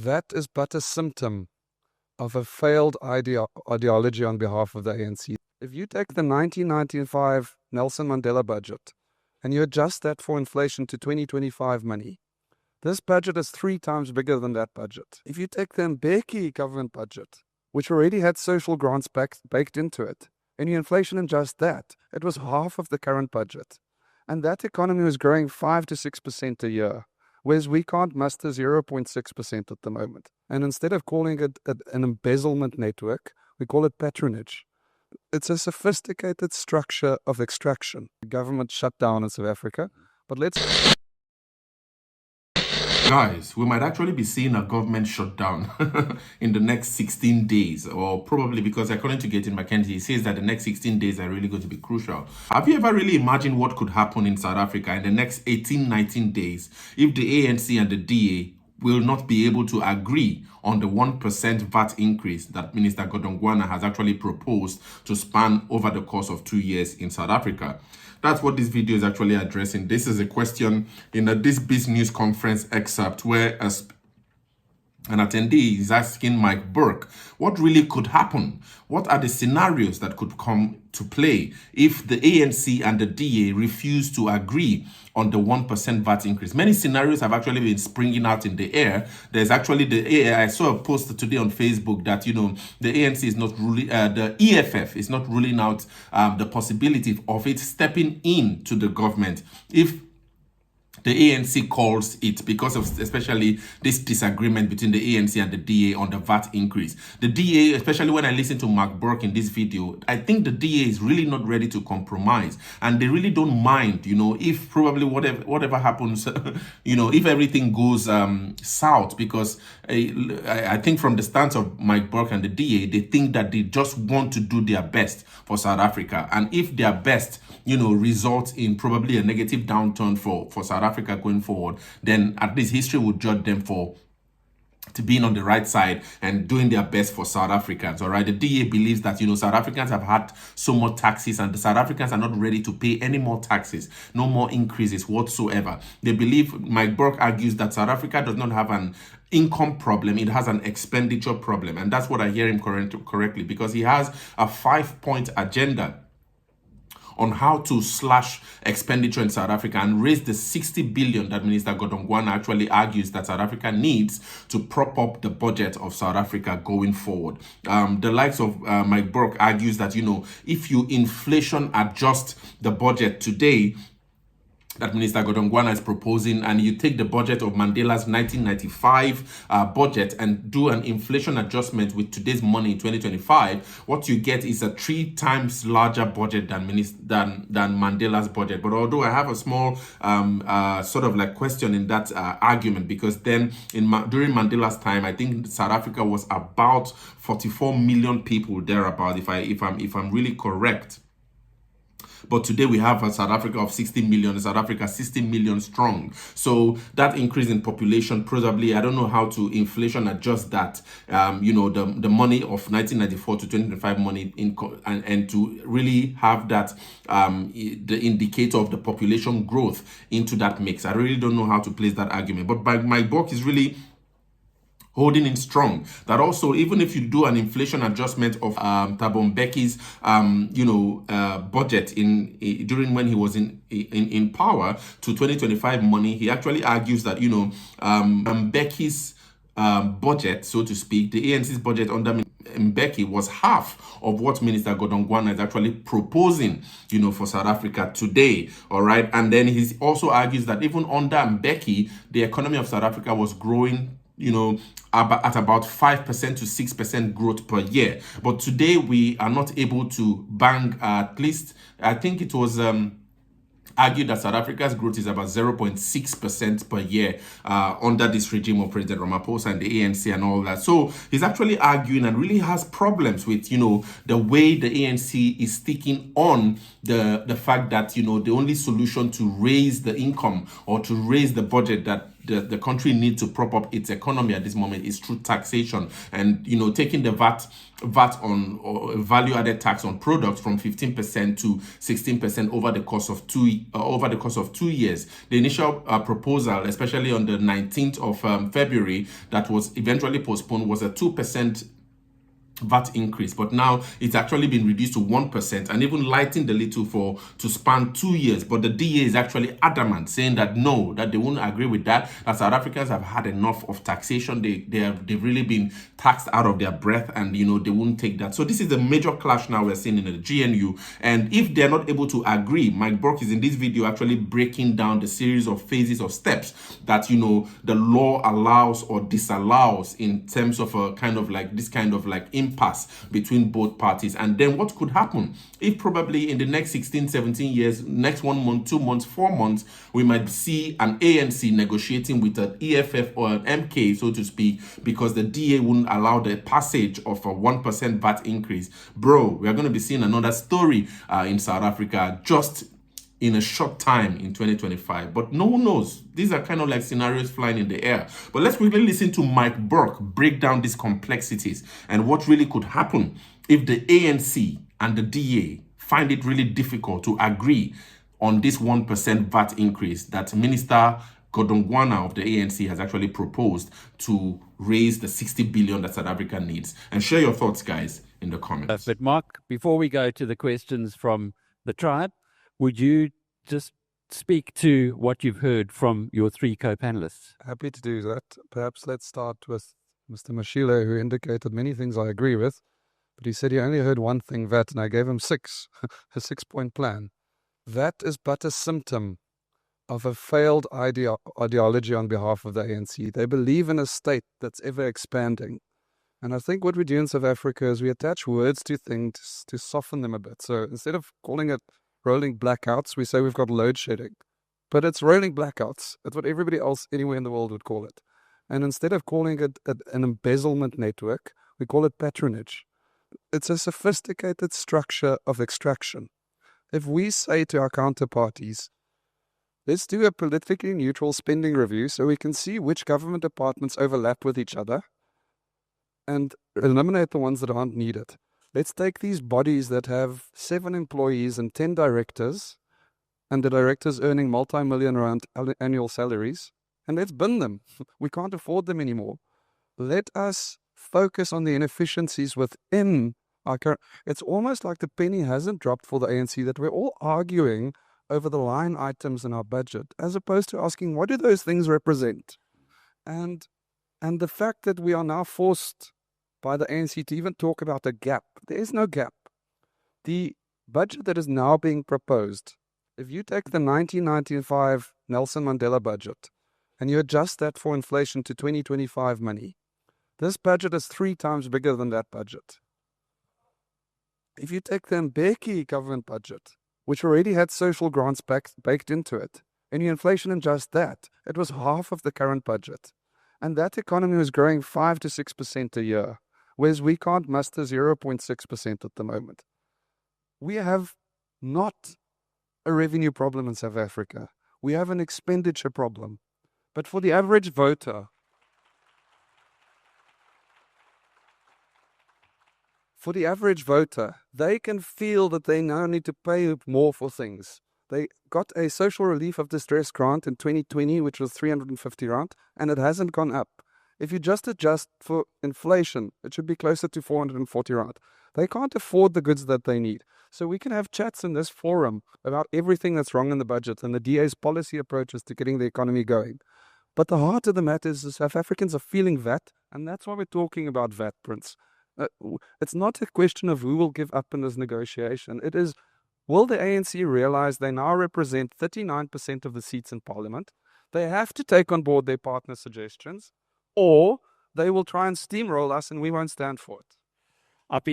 that is but a symptom of a failed ideology on behalf of the ANC. If you take the 1995 Nelson Mandela budget and you adjust that for inflation to 2025 money, this budget is 3 times bigger than that budget. If you take the Mbeki government budget, which already had social grants baked into it, and you inflation adjust that, it was half of the current budget. And that economy was growing 5 to 6% a year, whereas we can't muster 0.6% at the moment. And instead of calling it an embezzlement network, we call it patronage. It's a sophisticated structure of extraction. The government shut down in South Africa, but let's... Guys, we might actually be seeing a government shutdown in the next 16 days, or probably because according to Gaten McKenzie, he says that the next 16 days are really going to be crucial. Have you ever really imagined what could happen in South Africa in the next 18, 19 days if the ANC and the DA will not be able to agree on the 1% VAT increase that Minister Godongwana has actually proposed to span over the course of 2 years in South Africa? That's what this video is actually addressing. This is a question in this Biz News conference excerpt where an attendee is asking Mike Burke, what really could happen? What are the scenarios that could come to play if the ANC and the DA refuse to agree on the 1% VAT increase? Many scenarios have actually been springing out in the air. There's actually I saw a post today on Facebook that, the ANC is not ruling, the EFF is not ruling out the possibility of it stepping into the government if the ANC calls it, because of especially this disagreement between the ANC and the DA on the VAT increase. The DA, especially when I listen to Mark Burke in this video, I think the DA is really not ready to compromise, and they really don't mind, if probably whatever happens, if everything goes south, because I think from the stance of Mike Burke and the DA, they think that they just want to do their best for South Africa, and if their best, results in probably a negative downturn for South Africa going forward, then at least history would judge them to being on the right side and doing their best for South Africans. All right, the DA believes that South Africans have had so much taxes, and the South Africans are not ready to pay any more taxes, no more increases whatsoever. They believe, Mike Burke argues, that South Africa does not have an income problem, it has an expenditure problem, and that's what I hear him correctly, because he has a 5-point agenda on how to slash expenditure in South Africa and raise the 60 billion that Minister Godongwana actually argues that South Africa needs to prop up the budget of South Africa going forward. The likes of Mike Burke argues that, if you inflation adjust the budget today that Minister Godongwana is proposing, and you take the budget of Mandela's 1995 budget and do an inflation adjustment with today's money in 2025, what you get is a 3 times larger budget than Mandela's budget. But although I have a small sort of like question in that argument, because then during Mandela's time, I think South Africa was about 44 million people thereabout, if I'm really correct. But today we have a South Africa of 60 million, South Africa 60 million strong. So that increase in population, probably, I don't know how to inflation adjust that, the money of 1994 to 2025 money and to really have that, the indicator of the population growth into that mix. I really don't know how to place that argument. But my book is really holding in strong that also, even if you do an inflation adjustment of Thabo Mbeki's budget during when he was in power to 2025 money, he actually argues that Mbeki's budget, so to speak, the ANC's budget under Mbeki was half of what Minister Godongwana is actually proposing, for South Africa today. All right, and then he also argues that even under Mbeki, the economy of South Africa was growing at about 5% to 6% growth per year. But today we are not able to bang, at least I think it was argued that South Africa's growth is about 0.6% per year under this regime of President Ramaphosa and the ANC and all that. So he's actually arguing and really has problems with, the way the ANC is sticking on the fact that, the only solution to raise the income or to raise the budget that the country needs to prop up its economy at this moment is through taxation, and taking the VAT on, or value added tax on products, from 15% to 16% over the course of 2 years. The initial proposal, especially on the 19th of February, that was eventually postponed, was a 2% VAT increase, but now it's actually been reduced to 1% and even lightened a little to span 2 years. But the DA is actually adamant, saying that no, that they won't agree with that South Africans have had enough of taxation. They've really been taxed out of their breath, and they won't take that. So this is a major clash now we're seeing in the GNU. And if they're not able to agree, Mike Burke is in this video actually breaking down the series of phases or steps that the law allows or disallows in terms of a kind of like impasse between both parties. And then what could happen if probably in the next 16, 17 years, next 1 month, 2 months, 4 months, we might see an ANC negotiating with an EFF or an MK, so to speak, because the DA wouldn't allow the passage of a 1% VAT increase. Bro, we are going to be seeing another story in South Africa just in a short time in 2025. But no one knows. These are kind of like scenarios flying in the air. But let's quickly listen to Mike Burke break down these complexities and what really could happen if the ANC and the DA find it really difficult to agree on this 1% VAT increase that Minister Godongwana of the ANC has actually proposed to raise the 60 billion that South Africa needs. And share your thoughts, guys, in the comments. But Mark, before we go to the questions from the tribe, would you just speak to what you've heard from your three co-panelists? Happy to do that. Perhaps let's start with Mr. Mashile, who indicated many things I agree with, but he said he only heard one thing, VAT, and I gave him 6, a 6-point plan. VAT is but a symptom of a failed ideology on behalf of the ANC. They believe in a state that's ever expanding. And I think what we do in South Africa is we attach words to things to soften them a bit. So instead of calling it rolling blackouts, we say we've got load shedding. But it's rolling blackouts. It's what everybody else anywhere in the world would call it. And instead of calling it an embezzlement network, we call it patronage. It's a sophisticated structure of extraction. If we say to our counterparties, let's do a politically neutral spending review so we can see which government departments overlap with each other and eliminate the ones that aren't needed. Let's take these bodies that have 7 employees and 10 directors, and the directors earning multi-million rand annual salaries, and let's bin them. We can't afford them anymore. Let us focus on the inefficiencies within our current. It's almost like the penny hasn't dropped for the ANC, that we're all arguing over the line items in our budget, as opposed to asking, what do those things represent? And the fact that we are now forced by the ANC to even talk about a gap. There is no gap. The budget that is now being proposed, if you take the 1995 Nelson Mandela budget and you adjust that for inflation to 2025 money, this budget is 3 times bigger than that budget. If you take the Mbeki government budget, which already had social grants baked into it, and you inflation adjust that, it was half of the current budget. And that economy was growing 5 to 6% a year, whereas we can't muster 0.6% at the moment. We have not a revenue problem in South Africa. We have an expenditure problem. But for the average voter, they can feel that they now need to pay more for things. They got a social relief of distress grant in 2020, which was 350 rand, and it hasn't gone up. If you just adjust for inflation, it should be closer to 440 rand. They can't afford the goods that they need. So we can have chats in this forum about everything that's wrong in the budget and the DA's policy approaches to getting the economy going. But the heart of the matter is South Africans are feeling VAT, and that's why we're talking about VAT, Prince. It's not a question of who will give up in this negotiation. It is, will the ANC realize they now represent 39% of the seats in Parliament? They have to take on board their partner suggestions, or they will try and steamroll us and we won't stand for it. I've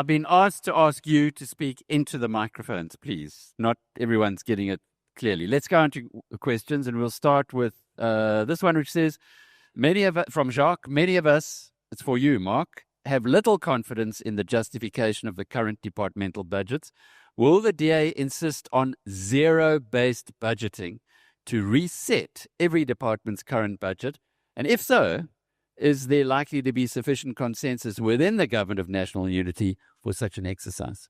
been asked to ask you to speak into the microphones, please. Not everyone's getting it clearly. Let's go on to questions, and we'll start with this one, which says, from Jacques, many of us, it's for you, Mark, have little confidence in the justification of the current departmental budgets. Will the DA insist on zero-based budgeting to reset every department's current budget? And if so, is there likely to be sufficient consensus within the Government of National Unity for such an exercise?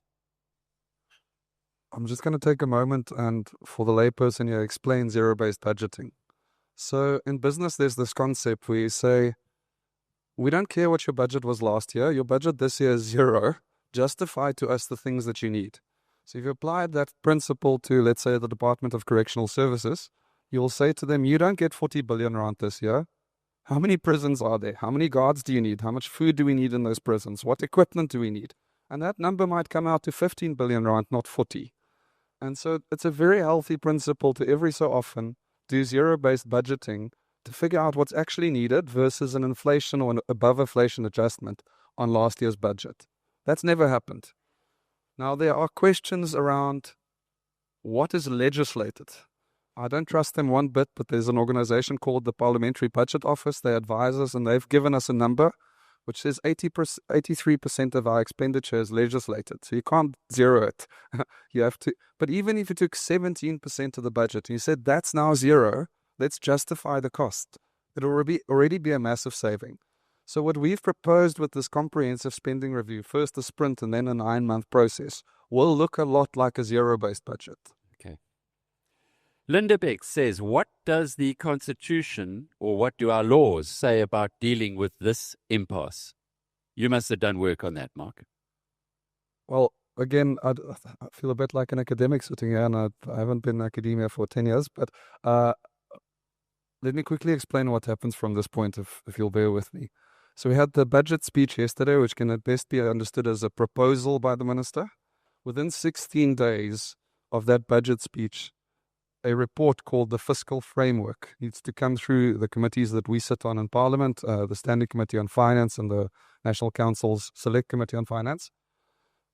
I'm just going to take a moment and, for the layperson here, explain zero-based budgeting. So in business, there's this concept where you say, we don't care what your budget was last year. Your budget this year is zero. Justify to us the things that you need. So if you applied that principle to, let's say, the Department of Correctional Services, you'll say to them, you don't get 40 billion rand this year. How many prisons are there? How many guards do you need? How much food do we need in those prisons? What equipment do we need? And that number might come out to 15 billion rand, not 40. And so it's a very healthy principle to every so often do zero-based budgeting to figure out what's actually needed versus an inflation or an above inflation adjustment on last year's budget. That's never happened. Now, there are questions around what is legislated. I don't trust them one bit, but there's an organization called the Parliamentary Budget Office. They advise us, and they've given us a number which says 83% of our expenditure is legislated. So you can't zero it. You have to. But even if you took 17% of the budget and you said that's now zero, let's justify the cost. It'll already be a massive saving. So what we've proposed with this comprehensive spending review, first a sprint and then a 9-month process, will look a lot like a zero-based budget. Okay. Linda Beck says, what does the Constitution or what do our laws say about dealing with this impasse? You must have done work on that, Mark. Well, again, I feel a bit like an academic sitting here, and I haven't been in academia for 10 years, but let me quickly explain what happens from this point, if you'll bear with me. So we had the budget speech yesterday, which can at best be understood as a proposal by the minister. Within 16 days of that budget speech, a report called the Fiscal Framework needs to come through the committees that we sit on in Parliament, the Standing Committee on Finance and the National Council's Select Committee on Finance.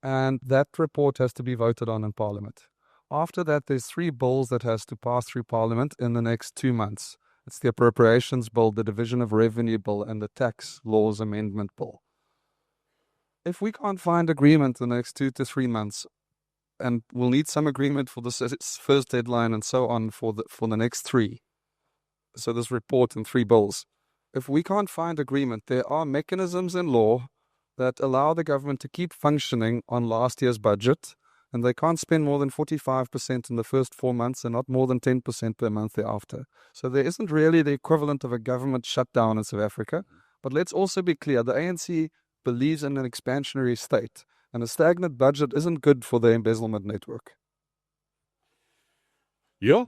And that report has to be voted on in Parliament. After that, there's 3 bills that has to pass through Parliament in the next 2 months. It's the Appropriations Bill, the Division of Revenue Bill, and the Tax Laws Amendment Bill. If we can't find agreement in the next 2 to 3 months, and we'll need some agreement for the first deadline and so on for the next 3, so this report and 3 bills, if we can't find agreement, there are mechanisms in law that allow the government to keep functioning on last year's budget, and they can't spend more than 45% in the first 4 months and not more than 10% per month thereafter. So there isn't really the equivalent of a government shutdown in South Africa. But let's also be clear, the ANC believes in an expansionary state, and a stagnant budget isn't good for the embezzlement network. Yeah.